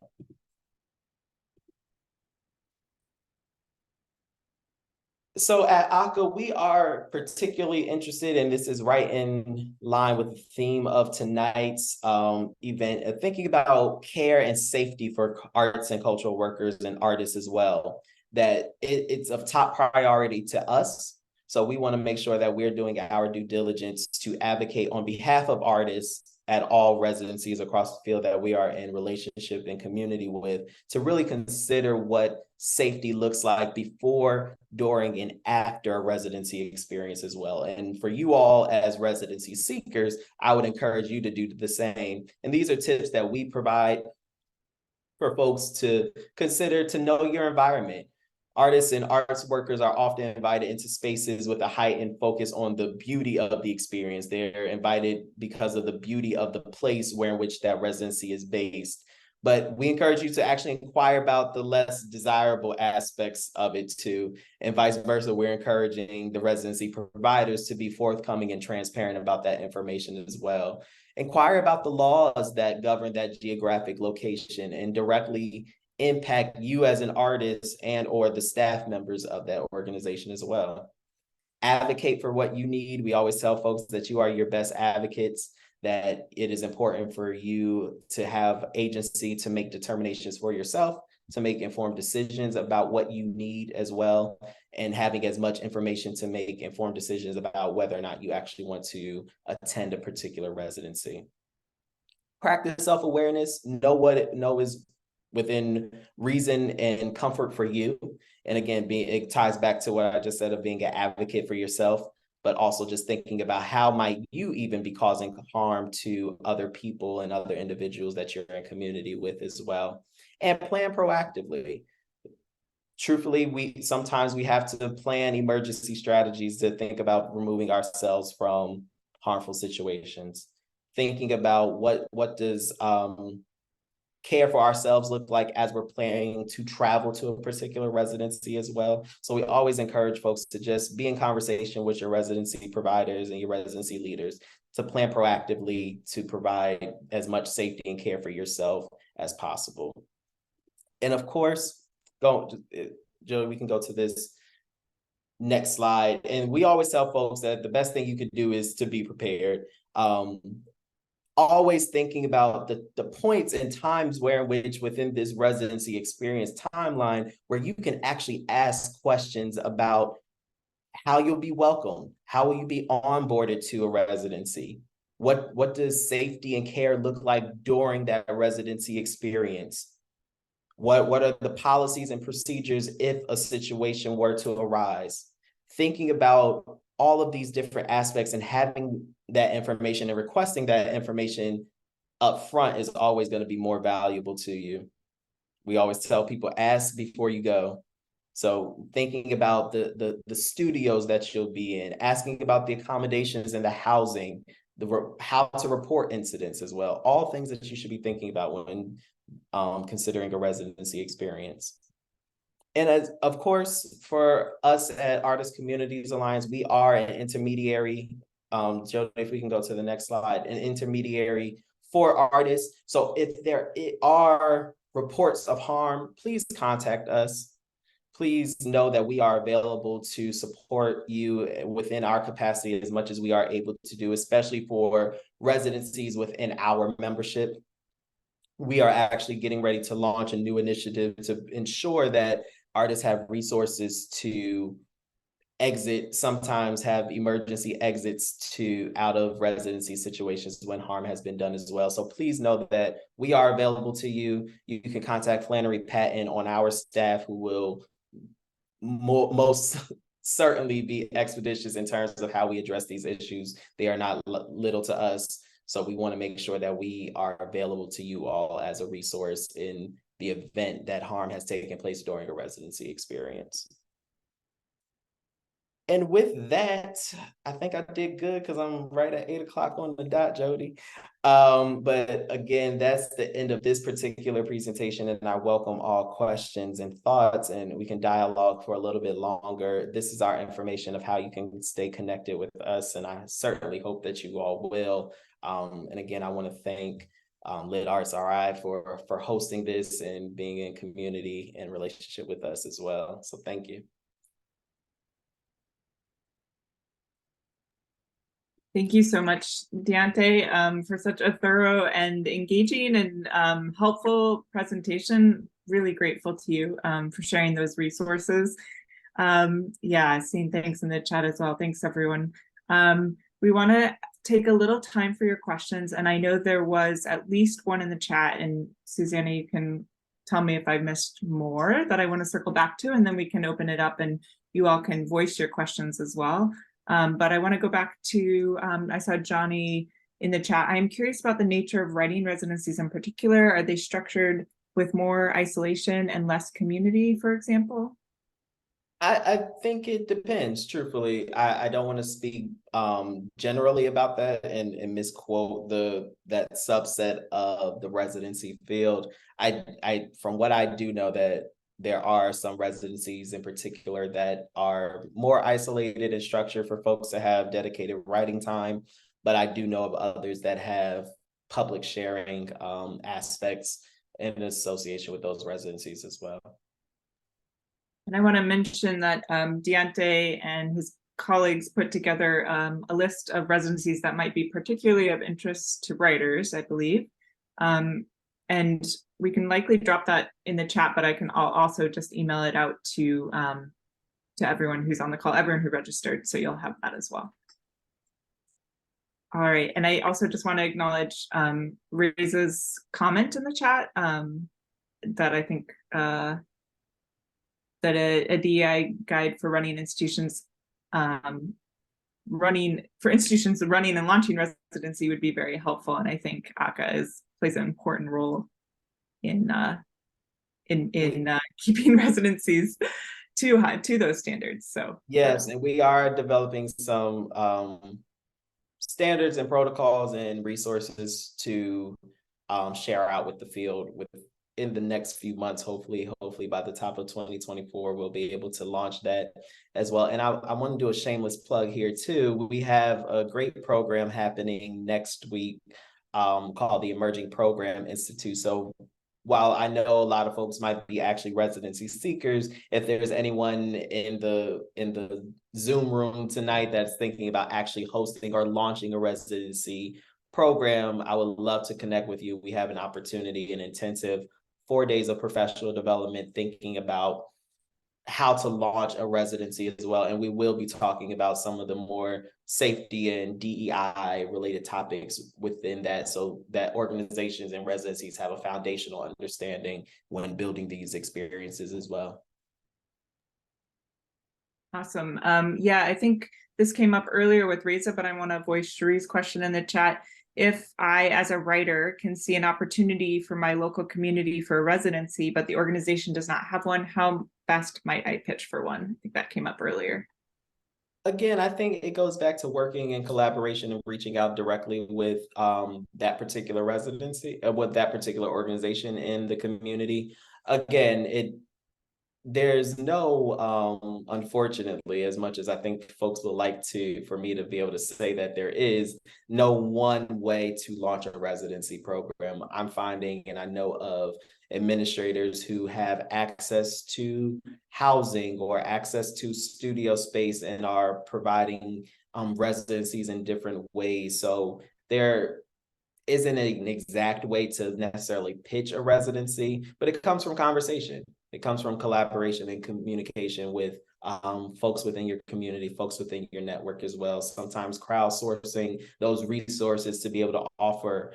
So at ACA, we are particularly interested, and this is right in line with the theme of tonight's event, thinking about care and safety for arts and cultural workers and artists as well, that it's of top priority to us. So we want to make sure that we're doing our due diligence to advocate on behalf of artists at all residencies across the field that we are in relationship and community with, to really consider what safety looks like before, during, and after a residency experience as well. And for you all as residency seekers, I would encourage you to do the same. And these are tips that we provide for folks to consider, to know your environment. Artists and arts workers are often invited into spaces with a heightened focus on the beauty of the experience. They're invited because of the beauty of the place where in which that residency is based. But we encourage you to actually inquire about the less desirable aspects of it too. And vice versa, we're encouraging the residency providers to be forthcoming and transparent about that information as well. Inquire about the laws that govern that geographic location and directly impact you as an artist and or the staff members of that organization as well. Advocate for what you need. We always tell folks that you are your best advocates, that it is important for you to have agency to make determinations for yourself, to make informed decisions about what you need as well, and having as much information to make informed decisions about whether or not you actually want to attend a particular residency. Practice self-awareness. Know is within reason and comfort for you. And again, it ties back to what I just said of being an advocate for yourself, but also just thinking about how might you even be causing harm to other people and other individuals that you're in community with as well. And plan proactively. Truthfully, sometimes we have to plan emergency strategies to think about removing ourselves from harmful situations. Thinking about what does care for ourselves look like as we're planning to travel to a particular residency as well. So we always encourage folks to just be in conversation with your residency providers and your residency leaders to plan proactively to provide as much safety and care for yourself as possible. And of course, Joe, we can go to this next slide. And we always tell folks that the best thing you could do is to be prepared. Always thinking about the points and times where in which within this residency experience timeline, where you can actually ask questions about how you'll be welcomed, how will you be onboarded to a residency, what does safety and care look like during that residency experience, what are the policies and procedures if a situation were to arise. Thinking about all of these different aspects and having that information and requesting that information up front is always going to be more valuable to you. We always tell people, ask before you go. So thinking about the studios that you'll be in, asking about the accommodations and the housing how to report incidents as well. All things that you should be thinking about when considering a residency experience. And as, of course, for us at Artist Communities Alliance, we are an intermediary. Joe, if we can go to the next slide, an intermediary for artists. So if there are reports of harm, please contact us. Please know that we are available to support you within our capacity as much as we are able to do, especially for residencies within our membership. We are actually getting ready to launch a new initiative to ensure that artists have resources to exit, sometimes have emergency exits to out of residency situations when harm has been done as well. So please know that we are available to you. You can contact Flannery Patton on our staff, who will most certainly be expeditious in terms of how we address these issues. They are not little to us. So we want to make sure that we are available to you all as a resource in the event that harm has taken place during a residency experience. And with that, I think I did good because I'm right at 8 o'clock on the dot, Jody. But again, that's the end of this particular presentation, and I welcome all questions and thoughts, and we can dialogue for a little bit longer. This is our information of how you can stay connected with us, and I certainly hope that you all will. And again, I want to thank LitArts RI for hosting this and being in community and relationship with us as well. So thank you. Thank you so much, Deontay, for such a thorough and engaging and helpful presentation. Really grateful to you for sharing those resources. Yeah, seeing thanks in the chat as well. Thanks, everyone. We want to take a little time for your questions, and I know there was at least one in the chat, and Susanna, you can tell me if I missed more that I want to circle back to, and then we can open it up and you all can voice your questions as well. But I want to go back to, I saw Johnny in the chat. I'm curious about the nature of writing residencies in particular. Are they structured with more isolation and less community, for example? I think it depends, truthfully. I don't want to speak generally about that and misquote that subset of the residency field. I from what I do know, that there are some residencies in particular that are more isolated and structured for folks to have dedicated writing time, but I do know of others that have public sharing aspects in association with those residencies as well. And I want to mention that Deontay and his colleagues put together a list of residencies that might be particularly of interest to writers, I believe. And we can likely drop that in the chat, but I'll also just email it out to everyone who's on the call, everyone who registered, so you'll have that as well. All right, and I also just want to acknowledge Reza's comment in the chat that I think that a DEI guide for running institutions, running and launching residency would be very helpful, and I think ACA plays an important role in keeping residencies too high to those standards. So yes, and we are developing some standards and protocols and resources to share out with the field in the next few months. Hopefully by the top of 2024, we'll be able to launch that as well. And I want to do a shameless plug here too. We have a great program happening next week called the Emerging Program Institute. So while I know a lot of folks might be actually residency seekers, if there's anyone in the Zoom room tonight that's thinking about actually hosting or launching a residency program, I would love to connect with you. We have an opportunity, an intensive 4 days of professional development, thinking about how to launch a residency as well. And we will be talking about some of the more safety and DEI related topics within that, so that organizations and residencies have a foundational understanding when building these experiences as well. Awesome. Yeah, I think this came up earlier with Reza, but I want to voice Cherie's question in the chat. If I, as a writer, can see an opportunity for my local community for a residency, but the organization does not have one, how best might I pitch for one? I think that came up earlier. Again, I think it goes back to working in collaboration and reaching out directly with that particular residency, with that particular organization in the community. Again, there's no unfortunately, as much as I think folks would like to for me to be able to say that there is no one way to launch a residency program. I'm finding, and I know of administrators who have access to housing or access to studio space and are providing residencies in different ways. So there isn't an exact way to necessarily pitch a residency, but it comes from conversation. It comes from collaboration and communication with folks within your community, folks within your network as well. Sometimes crowdsourcing those resources to be able to offer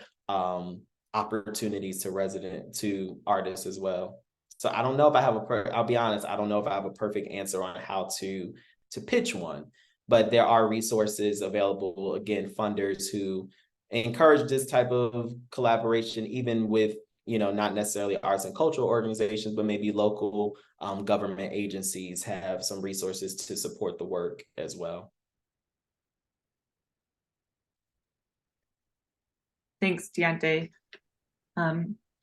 opportunities to artists as well. So I don't know if I have I'll be honest, I don't know if I have a perfect answer on how to pitch one, but there are resources available, again, funders who encourage this type of collaboration, even with, not necessarily arts and cultural organizations, but maybe local government agencies have some resources to support the work as well. Thanks, Deontay.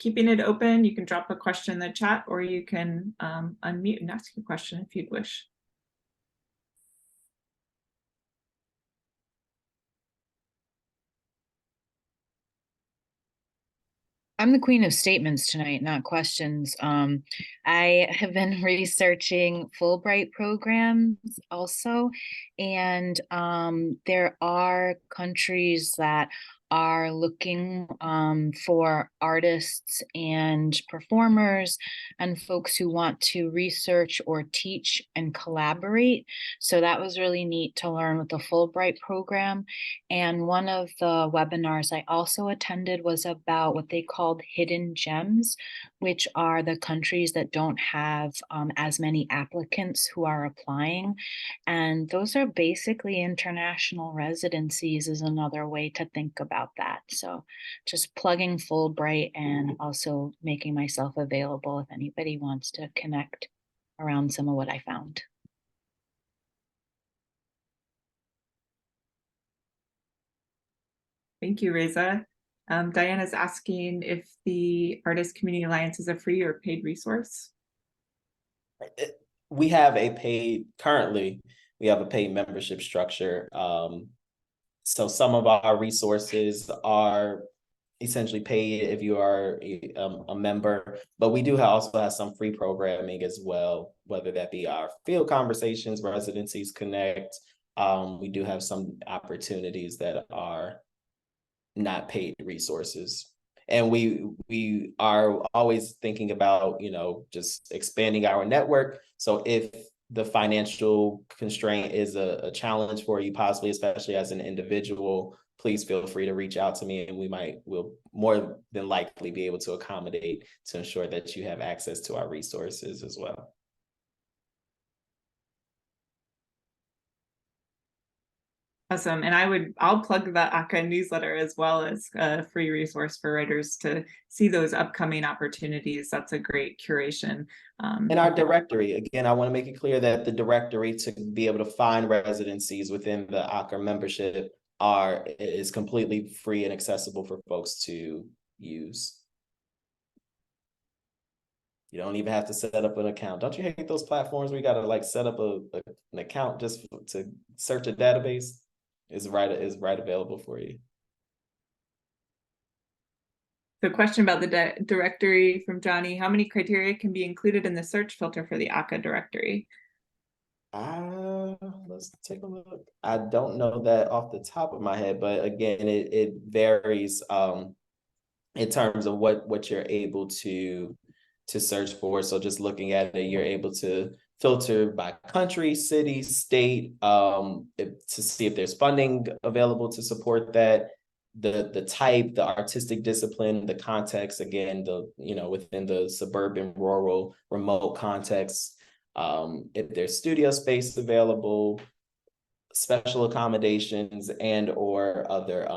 Keeping it open, you can drop a question in the chat, or you can unmute and ask a question if you'd wish. I'm the queen of statements tonight, not questions. I have been researching Fulbright programs also, and there are countries that are looking for artists and performers and folks who want to research or teach and collaborate. So that was really neat to learn with the Fulbright program. And one of the webinars I also attended was about what they called hidden gems, which are the countries that don't have as many applicants who are applying. And those are basically international residencies is another way to think about that. So just plugging Fulbright and also making myself available if anybody wants to connect around some of what I found. Thank you, Reza. Diana's asking if the Artist Community Alliance is a free or paid resource. We have currently we have a paid membership structure. So some of our resources are essentially paid if you are a member, but we do also have some free programming as well, whether that be our field conversations, residencies connect. We do have some opportunities that are not paid resources. And we are always thinking about, just expanding our network. So if the financial constraint is a challenge for you, possibly, especially as an individual, please feel free to reach out to me, and we'll more than likely be able to accommodate to ensure that you have access to our resources as well. Awesome. And I'll plug the ACA newsletter as well as a free resource for writers to see those upcoming opportunities. That's a great curation. In our directory, again, I want to make it clear that the directory to be able to find residencies within the ACA membership is completely free and accessible for folks to use. You don't even have to set up an account. Don't you hate those platforms where you got to set up an account just to search a database? Is right available for you. The question about the directory from Johnny: how many criteria can be included in the search filter for the ACA directory? Let's take a look. I don't know that off the top of my head, but again, it varies in terms of what you're able to search for. So just looking at it, you're able to filter by country, city, state, to see if there's funding available to support that, the type, the artistic discipline, the context, again, within the suburban, rural, remote context, if there's studio space available, special accommodations, and or other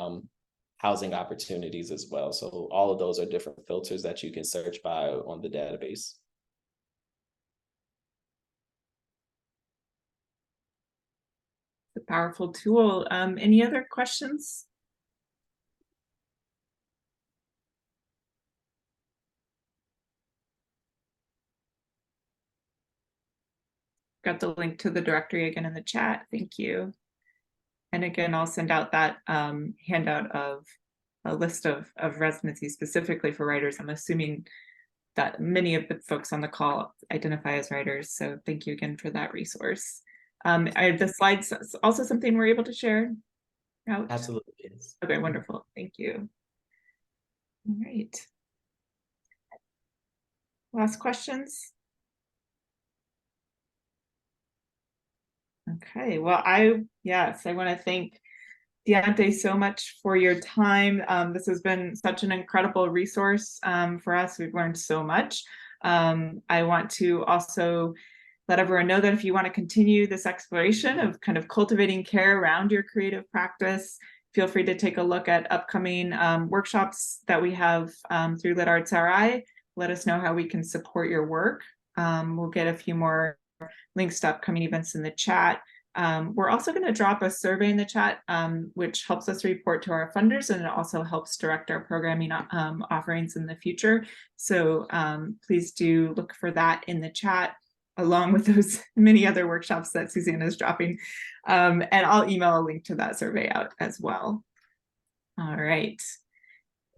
housing opportunities as well. So all of those are different filters that you can search by on the database. a powerful tool. Any other questions? Got the link to the directory again in the chat. Thank you. And again, I'll send out that handout of a list of residencies specifically for writers. I'm assuming that many of the folks on the call identify as writers. So thank you again for that resource. The slides also something we're able to share out? Absolutely, yes. Okay, wonderful. Thank you. All right. Last questions? Okay, well, I want to thank Deontay so much for your time. This has been such an incredible resource for us. We've learned so much. I want to also let everyone know that if you want to continue this exploration of kind of cultivating care around your creative practice, feel free to take a look at upcoming workshops that we have through LitArts RI. Let us know how we can support your work. We'll get a few more links to upcoming events in the chat. We're also going to drop a survey in the chat, which helps us report to our funders, and it also helps direct our programming offerings in the future. So please do look for that in the chat, along with those many other workshops that Susanna is dropping. And I'll email a link to that survey out as well. All right.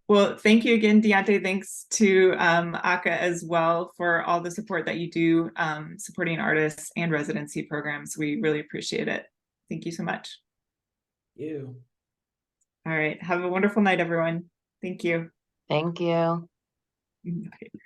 Well, thank you again, Deontay. Thanks to Aka as well for all the support that you do supporting artists and residency programs. We really appreciate it. Thank you so much. You. All right. Have a wonderful night, everyone. Thank you. Thank you. Bye.